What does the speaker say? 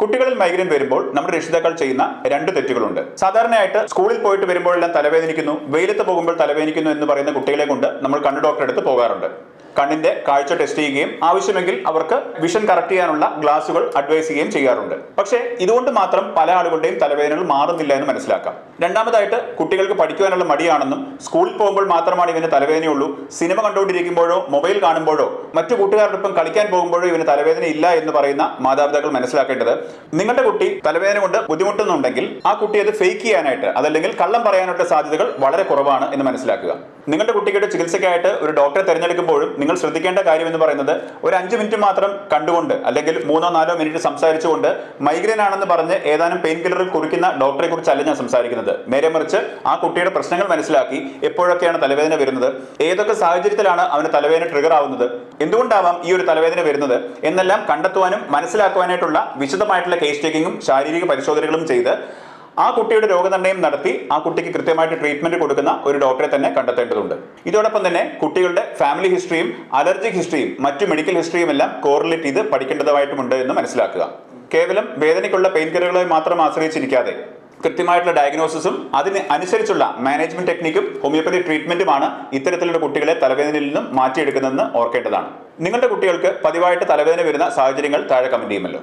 കുട്ടികളിൽ മൈഗ്രെയിൻ വരുമ്പോൾ നമ്മുടെ രക്ഷിതാക്കൾ ചെയ്യുന്ന രണ്ട് തെറ്റുകളുണ്ട്. സാധാരണയായിട്ട് സ്കൂളിൽ പോയിട്ട് വരുമ്പോഴെല്ലാം തലവേദനിക്കുന്നു, വെയിലത്ത് പോകുമ്പോൾ തലവേദനിക്കുന്നു എന്ന് പറയുന്ന കുട്ടികളെ കൊണ്ട് നമ്മൾ കണ്ണ് ഡോക്ടറെ അടുത്ത് പോകാറുണ്ട്. കണ്ണിന്റെ കാഴ്ച ടെസ്റ്റ് ചെയ്യുകയും ആവശ്യമെങ്കിൽ അവർക്ക് വിഷൻ കറക്റ്റ് ചെയ്യാനുള്ള ഗ്ലാസുകൾ അഡ്വൈസ് ചെയ്യുകയും ചെയ്യാറുണ്ട്. പക്ഷേ ഇതുകൊണ്ട് മാത്രം പല ആളുകളുടെയും തലവേദനകൾ മാറുന്നില്ല എന്ന് മനസ്സിലാക്കാം. രണ്ടാമതായിട്ട്, കുട്ടികൾക്ക് പഠിക്കുവാനുള്ള മടിയാണെന്നും സ്കൂളിൽ പോകുമ്പോൾ മാത്രമാണ് ഇവന് തലവേദനയുള്ളൂ, സിനിമ കണ്ടുകൊണ്ടിരിക്കുമ്പോഴോ മൊബൈൽ കാണുമ്പോഴോ മറ്റു കൂട്ടുകാരോടൊപ്പം കളിക്കാൻ പോകുമ്പോഴോ ഇവന് തലവേദന ഇല്ല എന്ന് പറയുന്ന മാതാപിതാക്കൾ മനസ്സിലാക്കേണ്ടത്, നിങ്ങളുടെ കുട്ടി തലവേദന കൊണ്ട് ബുദ്ധിമുട്ടുന്നുണ്ടെങ്കിൽ ആ കുട്ടി അത് ഫേക്ക് ചെയ്യാനായിട്ട്, അതല്ലെങ്കിൽ കള്ളം പറയാനായിട്ട് സാധ്യതകൾ വളരെ കുറവാണ് എന്ന് മനസ്സിലാക്കുക. നിങ്ങളുടെ കുട്ടിയുടെ ചികിത്സയ്ക്കായിട്ട് ഒരു ഡോക്ടറെ തിരഞ്ഞെടുക്കുമ്പോഴും നിങ്ങൾ ശ്രദ്ധിക്കേണ്ട കാര്യം എന്ന് പറയുന്നത്, ഒരു 5 മിനിറ്റ് മാത്രം കണ്ടുകൊണ്ട് അല്ലെങ്കിൽ 3-4 മിനിറ്റ് സംസാരിച്ചുകൊണ്ട് മൈഗ്രെയിൻ ആണെന്ന് പറഞ്ഞ് ഏതാനും പെയിൻ കില്ലറിൽ കുറിക്കുന്ന ഡോക്ടറെ കുറിച്ചല്ല ഞാൻ സംസാരിക്കുന്നത്. നേരെ മറിച്ച് ആ കുട്ടിയുടെ പ്രശ്നങ്ങൾ മനസ്സിലാക്കി എപ്പോഴൊക്കെയാണ് തലവേദന വരുന്നത്, ഏതൊക്കെ സാഹചര്യത്തിലാണ് അവന് തലവേദന ട്രിഗർ ആവുന്നത്, എന്തുകൊണ്ടാവാം ഈ ഒരു തലവേദന വരുന്നത് എന്നെല്ലാം കണ്ടെത്തുവാനും മനസ്സിലാക്കുവാനായിട്ടുള്ള വിശദമായിട്ടുള്ള കേസ് ടേക്കിങ്ങും ശാരീരിക പരിശോധനകളും ചെയ്ത് ആ കുട്ടിയുടെ രോഗനിർണയം നടത്തി ആ കുട്ടിക്ക് കൃത്യമായിട്ട് ട്രീറ്റ്മെന്റ് കൊടുക്കുന്ന ഒരു ഡോക്ടറെ തന്നെ കണ്ടെത്തേണ്ടതുണ്ട്. ഇതോടൊപ്പം തന്നെ കുട്ടികളുടെ ഫാമിലി ഹിസ്റ്ററിയും അലർജിക് ഹിസ്റ്ററിയും മറ്റു മെഡിക്കൽ ഹിസ്റ്ററിയും എല്ലാം കോറിലേറ്റ് ചെയ്ത് പഠിക്കേണ്ടതായിട്ടുമുണ്ട് എന്ന് മനസ്സിലാക്കുക. കേവലം വേദനയ്ക്കുള്ള പെയിൻ കില്ലറുകളെ മാത്രം ആശ്രയിച്ചിരിക്കാതെ കൃത്യമായിട്ടുള്ള ഡയഗ്നോസിസും അതിന് അനുസരിച്ചുള്ള മാനേജ്മെന്റ് ടെക്നിക്കും ഹോമിയോപ്പതി ട്രീറ്റ്മെന്റുമാണ് ഇത്തരത്തിലുള്ള കുട്ടികളെ തലവേദനയിൽ നിന്നും മാറ്റിയെടുക്കുന്നതെന്ന് ഓർക്കേണ്ടതാണ്. നിങ്ങളുടെ കുട്ടികൾക്ക് പതിവായിട്ട് തലവേദന വരുന്ന സാഹചര്യങ്ങൾ താഴെ കമന്റ് ചെയ്യുമല്ലോ.